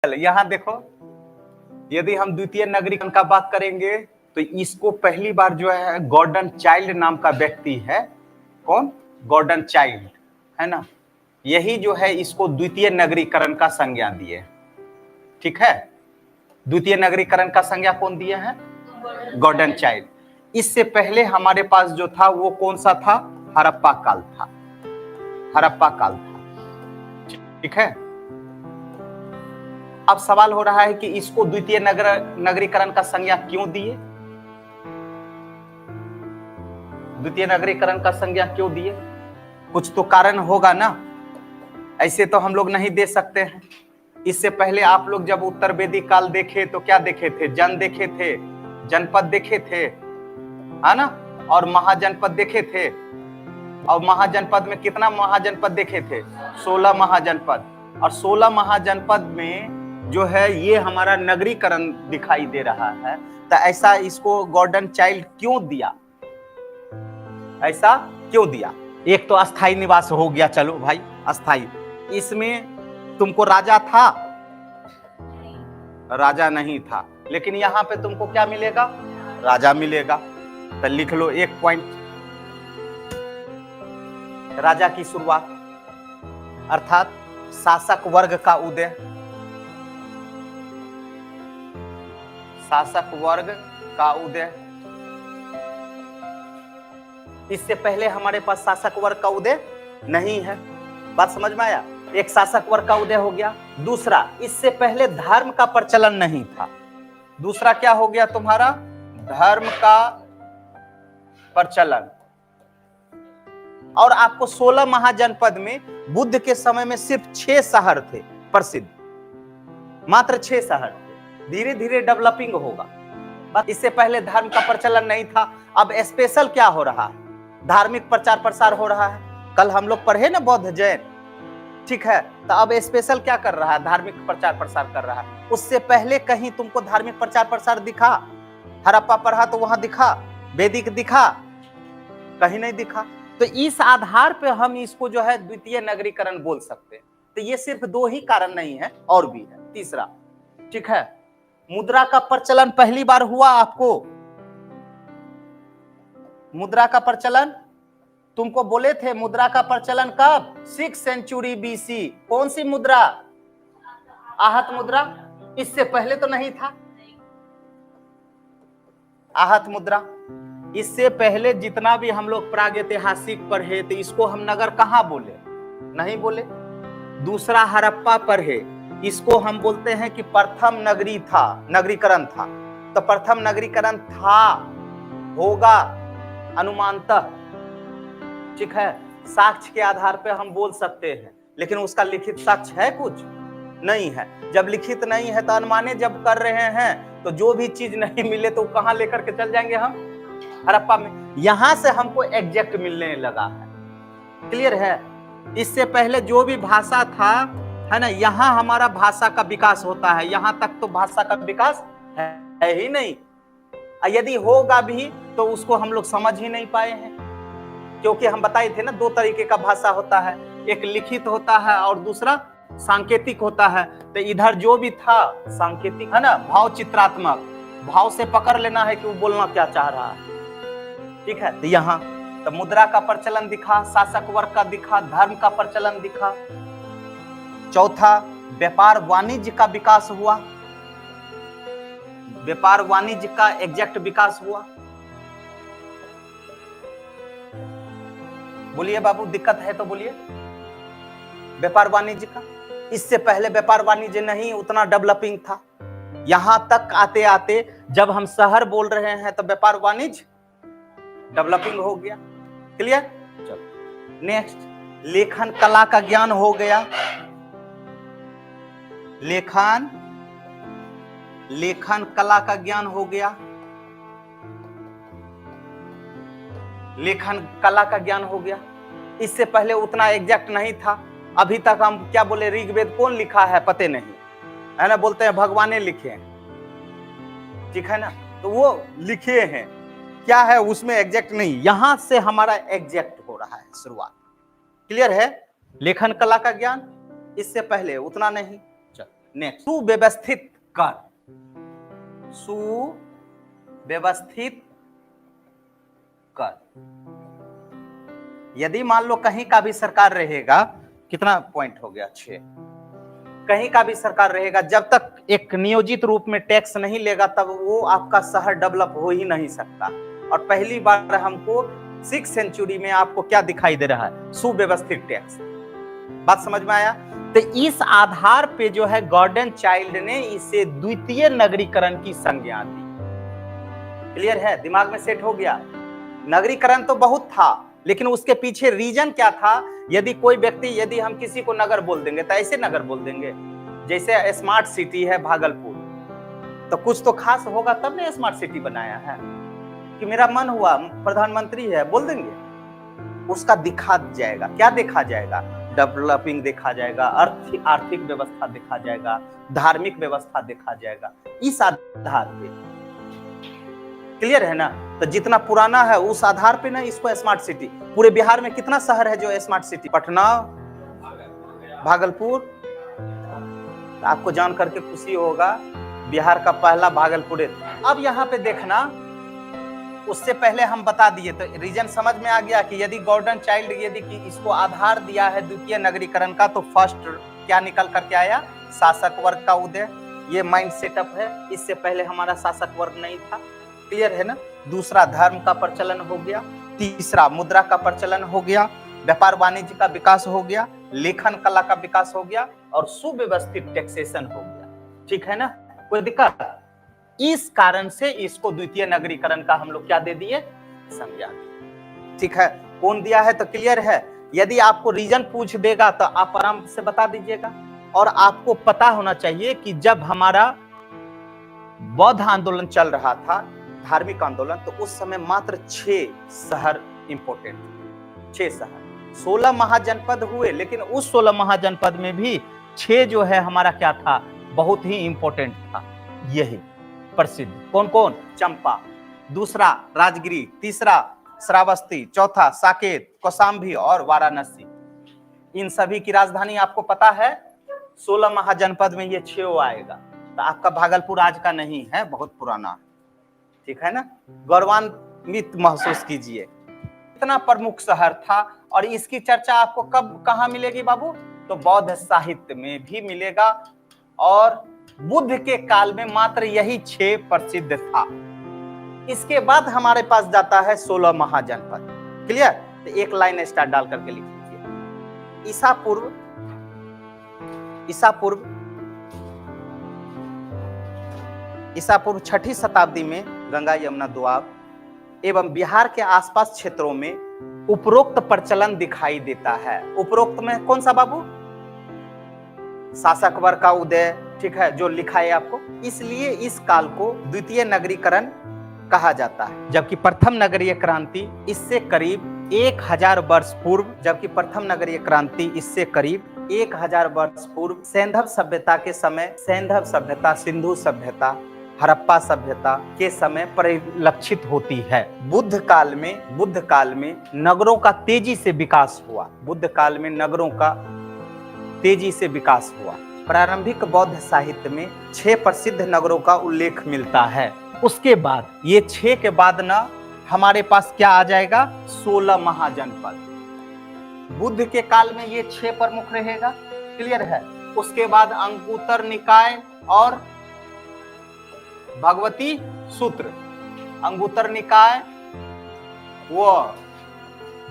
यहां देखो, यदि हम द्वितीय नगरीकरण का बात करेंगे तो इसको पहली बार जो है गॉर्डन चाइल्ड नाम का व्यक्ति है। कौन? गॉर्डन चाइल्ड, है ना। यही जो है इसको द्वितीय नगरीकरण का संज्ञा दिए। ठीक है, द्वितीय नगरीकरण का संज्ञा कौन दिए हैं? Gordon Childe. इससे पहले हमारे पास जो था वो कौन सा था? हड़प्पा काल था। हड़प्पा काल था। ठीक है, अब सवाल हो रहा है कि इसको द्वितीय नगरीकरण का संज्ञा क्यों दिए? द्वितीय नगरीकरण का संज्ञा क्यों दिए? कुछ तो कारण होगा ना, ऐसे तो हम लोग नहीं दे सकते हैं। इससे पहले आप लोग जब उत्तर वैदिक काल देखे तो क्या देखे थे? जन देखे थे, जनपद देखे थे, है ना, और महाजनपद देखे थे। और महाजनपद में कितना महाजनपद देखे थे? 16 महाजनपद। और 16 महाजनपद में जो है ये हमारा नगरीकरण दिखाई दे रहा है। तो ऐसा इसको गॉर्डन चाइल्ड क्यों दिया? ऐसा क्यों दिया? एक तो अस्थाई निवास हो गया, चलो भाई अस्थाई। इसमें तुमको राजा था? राजा नहीं था, लेकिन यहां पे तुमको क्या मिलेगा? राजा मिलेगा। तो लिख लो एक पॉइंट, राजा की शुरुआत अर्थात शासक वर्ग का उदय। शासक वर्ग का उदय। इससे पहले हमारे पास शासक वर्ग का उदय नहीं है। बात समझ में आया? एक शासक वर्ग का उदय हो गया। दूसरा, इससे पहले धर्म का प्रचलन नहीं था। दूसरा क्या हो गया तुम्हारा? धर्म का प्रचलन। और आपको 16 महाजनपद में बुद्ध के समय में सिर्फ 6 शहर थे प्रसिद्ध, मात्र 6 शहर थे। धीरे धीरे डेवलपिंग होगा। बस इससे पहले धर्म का प्रचलन नहीं था। अब स्पेशल क्या हो रहा है? धार्मिक प्रचार प्रसार हो रहा है। कल हम लोग पढ़े ना बौद्ध जैन, ठीक है। तो अब स्पेशल क्या कर रहा है? धार्मिक प्रचार प्रसार कर रहा है। उससे पहले कहीं तुमको धार्मिक प्रचार प्रसार दिखा? हड़प्पा पढ़ा तो वहां दिखा? वैदिक दिखा? कहीं नहीं दिखा। तो इस आधार पे हम इसको जो है द्वितीय नगरीकरण बोल सकते हैं। तो ये सिर्फ 2 ही कारण नहीं है, और भी है। तीसरा, ठीक है, मुद्रा का प्रचलन पहली बार हुआ आपको। मुद्रा का प्रचलन तुमको बोले थे, मुद्रा का प्रचलन कब? 6 सेंचुरी बीसी। कौन सी मुद्रा? आहत मुद्रा। इससे पहले तो नहीं था आहत मुद्रा। इससे पहले जितना भी हम लोग प्रागैतिहासिक पढ़े तो इसको हम नगर कहां बोले? नहीं बोले। दूसरा हड़प्पा पढ़े, इसको हम बोलते हैं कि प्रथम नगरी था, नगरीकरण था। तो प्रथम नगरीकरण था, होगा अनुमानतः, ठीक है। साक्ष्य के आधार पे हम बोल सकते हैं, लेकिन उसका लिखित साक्ष्य है? कुछ नहीं है। जब लिखित नहीं है तो अनुमाने जब कर रहे हैं तो जो भी चीज नहीं मिले तो कहां लेकर के चल जाएंगे हम? हड़प्पा में। यहां से हमको एग्जैक्ट मिलने लगा है। क्लियर है? इससे पहले जो भी भाषा था, है ना, यहां हमारा भाषा का विकास होता है। यहां तक तो भाषा का विकास है ही नहीं। यदि होगा भी तो उसको हम लोग समझ ही नहीं पाए हैं, क्योंकि हम बताए थे ना 2 तरीके का भाषा होता है, एक लिखित होता है और दूसरा सांकेतिक होता है। तो इधर जो भी था सांकेतिक, है ना, भाव चित्रात्मक, भाव से पकड़ लेना है कि वो बोलना क्या चाह रहा है। ठीक है, तो यहाँ तो मुद्रा का प्रचलन दिखा, शासक वर्ग का दिखा, धर्म का प्रचलन दिखा। चौथा, व्यापार वाणिज्य का विकास हुआ। व्यापार वाणिज्य का एग्जैक्ट विकास हुआ। बोलिए बाबू, दिक्कत है तो बोलिए। व्यापार वाणिज्य का, इससे पहले व्यापार वाणिज्य नहीं उतना डेवलपिंग था। यहां तक आते आते जब हम शहर बोल रहे हैं तो व्यापार वाणिज्य डेवलपिंग हो गया। क्लियर? चलो नेक्स्ट, लेखन कला का ज्ञान हो गया। लेखन कला का ज्ञान हो गया। लेखन कला का ज्ञान हो गया। इससे पहले उतना एग्जैक्ट नहीं था। अभी तक हम क्या बोले? ऋग्वेद कौन लिखा है पते नहीं, है ना, बोलते हैं भगवान ने लिखे हैं, ठीक है ना। तो वो लिखे हैं, क्या है उसमें एग्जैक्ट नहीं। यहां से हमारा एग्जैक्ट हो रहा है शुरुआत। क्लियर है? लेखन कला का ज्ञान, इससे पहले उतना नहीं। चल नेक्स्ट, सुव्यवस्थित कर, सुव्यवस्थित कर। यदि मान लो कहीं का भी सरकार रहेगा, कितना पॉइंट हो गया, 6, कहीं का भी सरकार रहेगा, जब तक एक नियोजित रूप में टैक्स नहीं लेगा तब वो आपका शहर डेवलप हो ही नहीं सकता। और पहली बार हमको 6th सेंचुरी में आपको क्या दिखाई दे रहा है, सुव्यवस्थित टैक्स। बात समझ में आया? तो इस आधार पे जो है गॉर्डन चाइल्ड ने इसे द्वितीय नगरीकरण की संज्ञा दी। क्लियर है? दिमाग में सेट हो गया? नगरीकरण तो बहुत था, लेकिन उसके पीछे रीजन क्या था? यदि कोई व्यक्ति, यदि हम किसी को नगर बोल देंगे तो ऐसे नगर बोल देंगे, जैसे स्मार्ट सिटी है भागलपुर, तो कुछ तो खास होगा तब ने स्मार्ट सिटी बनाया है, कि मेरा मन हुआ प्रधानमंत्री है बोल देंगे। उसका दिखा जाएगा, क्या देखा जाएगा? डेवलपिंग देखा जाएगा, आर्थिक व्यवस्था देखा जाएगा, धार्मिक व्यवस्था देखा जाएगा, इस आधार पे। क्लियर है ना? तो जितना पुराना है उस आधार पे ना इसको स्मार्ट सिटी। पूरे बिहार में कितना शहर है जो स्मार्ट सिटी? पटना, भागलपुर। आपको जान करके खुशी होगा, बिहार का पहला भागलपुर है। अब यहाँ पे देखना, उससे पहले हम बता दिए तो रीजन समझ में आ गया कि यदि गॉर्डन चाइल्ड, यदि कि इसको आधार दिया है द्वितीय नगरीकरण का, तो फर्स्ट क्या निकल करके आया? शासक वर्ग का उदय। ये माइंड सेटअप है, इससे पहले हमारा शासक वर्ग नहीं था। क्लियर है ना? दूसरा, धर्म का प्रचलन हो गया। तीसरा, मुद्रा का प्रचलन हो गया। व्यापार वाणिज्य का विकास हो गया। लेखन कला का विकास हो गया और सुव्यवस्थित टैक्सेशन हो गया। ठीक है ना? कोई दिक्कत? इस कारण से इसको द्वितीय नगरीकरण का हम लोग क्या दे दिए? संज्ञा। ठीक है? कौन दिया है तो क्लियर है? यदि आपको रीजन पूछ देगा तो आप आराम से बता दीजिएगा। और आपको पता होना चाहिए कि जब हमारा बौद्ध आंदोलन चल रहा था, धार्मिक आंदोलन, तो उस समय मात्र 6 शहर इंपोर्टेंट थे। 6 शहर, 16 महाजनपद हुए, लेकिन उस 16 महाजनपद में भी 6 जो है हमारा क्या था? बहुत ही इंपोर्टेंट था। यही प्रसिद्ध। कौन कौन? चंपा, दूसरा राजगिरी, तीसरा श्रावस्ती, चौथा साकेत, कौशाम्बी और वाराणसी। इन सभी की राजधानी आपको पता है? 16 महाजनपद में ये 6 आएगा। तो आपका भागलपुर आज का नहीं है, बहुत पुराना। ठीक है ना? गौरवान्वित महसूस कीजिए। इतना प्रमुख शहर था। और इसकी चर्चा आपको कब कहां मिलेगी बाबू? तो बौद्ध साहित्य में भी मिलेगा। और बुद्ध के काल में मात्र यही 6 प्रसिद्ध था। इसके बाद हमारे पास जाता है 16 महाजनपद। क्लियर? तो एक लाइन स्टार डाल करके लिख लीजिए। ईसा पूर्व 6ठी शताब्दी में गंगा यमुना दोआब एवं बिहार के आसपास क्षेत्रों में उपरोक्त प्रचलन दिखाई देता है। उपरोक्त में कौन सा बाबू? शासक वर्ग का उदय। ठीक है, जो लिखा है आपको। इसलिए इस काल को द्वितीय नगरीकरण कहा जाता है। जबकि प्रथम नगरीय क्रांति इससे करीब 1000 वर्ष पूर्व, सैंधव सभ्यता के समय, सैंधव सभ्यता, सिंधु सभ्यता, हड़प्पा सभ्यता के समय परिलक्षित होती है। बुद्ध काल में नगरों का तेजी से विकास हुआ। प्रारंभिक बौद्ध साहित्य में 6 प्रसिद्ध नगरों का उल्लेख मिलता है। उसके बाद ये 6 के बाद ना हमारे पास क्या आ जाएगा? 16 महाजनपद। बुद्ध के काल में ये 6 प्रमुख रहेगा। क्लियर है? उसके बाद अंगुत्तर निकाय और भगवती सूत्र। अंगुत्तर निकाय व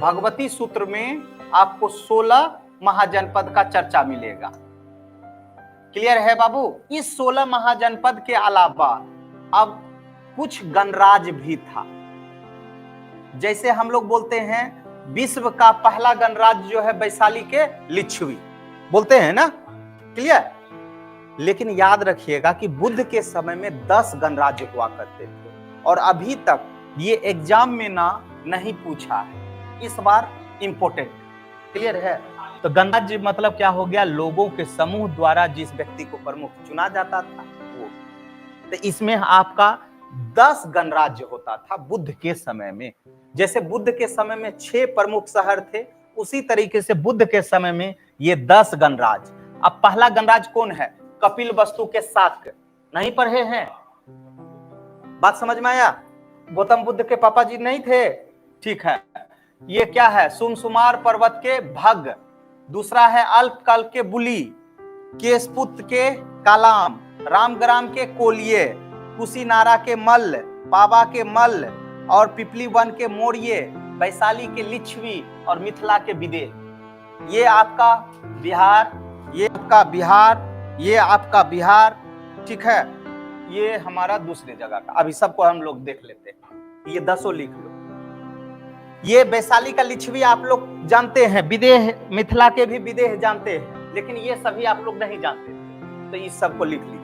भगवती सूत्र में आपको 16 महाजनपद का चर्चा मिलेगा। क्लियर है बाबू? इस 16 महाजनपद के अलावा अब कुछ गणराज्य भी था। जैसे हम लोग बोलते हैं विश्व का पहला गणराज्य जो है वैशाली के लिच्छवी, बोलते हैं ना? क्लियर? लेकिन याद रखिएगा कि बुद्ध के समय में 10 गणराज्य हुआ करते थे। और अभी तक ये एग्जाम में ना नहीं पूछा है, इस बार इंपोर्टेंट। क्लियर है? तो गणराज्य मतलब क्या हो गया? लोगों के समूह द्वारा जिस व्यक्ति को प्रमुख चुना जाता था वो। तो इसमें आपका 10 गणराज्य होता था बुद्ध के समय में। जैसे बुद्ध के समय में 6 प्रमुख शहर थे, उसी तरीके से बुद्ध के समय में ये 10 गणराज्य। अब पहला गणराज्य कौन है? कपिल वस्तु के शाक्य, नहीं पढ़े हैं? बात समझ में आया? गौतम बुद्ध के पापा जी नहीं थे? ठीक है। ये क्या है? सुमसुमार पर्वत के भग, दूसरा है अल्पकाल के बुली, केशपुत्र के कालाम, रामग्राम के कोलिये, कुशीनारा के मल्ल, पावा के मल्ल और पिपली वन के मोरिये, वैशाली के लिच्छवी और मिथिला के विदेह। ये आपका बिहार, ये आपका बिहार, ये आपका बिहार, ठीक है। ये हमारा दूसरे जगह का, अभी सबको हम लोग देख लेते हैं। ये 10 लिख लो। ये वैशाली का लिच्छवी आप लोग जानते हैं, विदेह, मिथिला के भी विदेह जानते हैं, लेकिन ये सभी आप लोग नहीं जानते, तो इस सबको लिख लीजिए।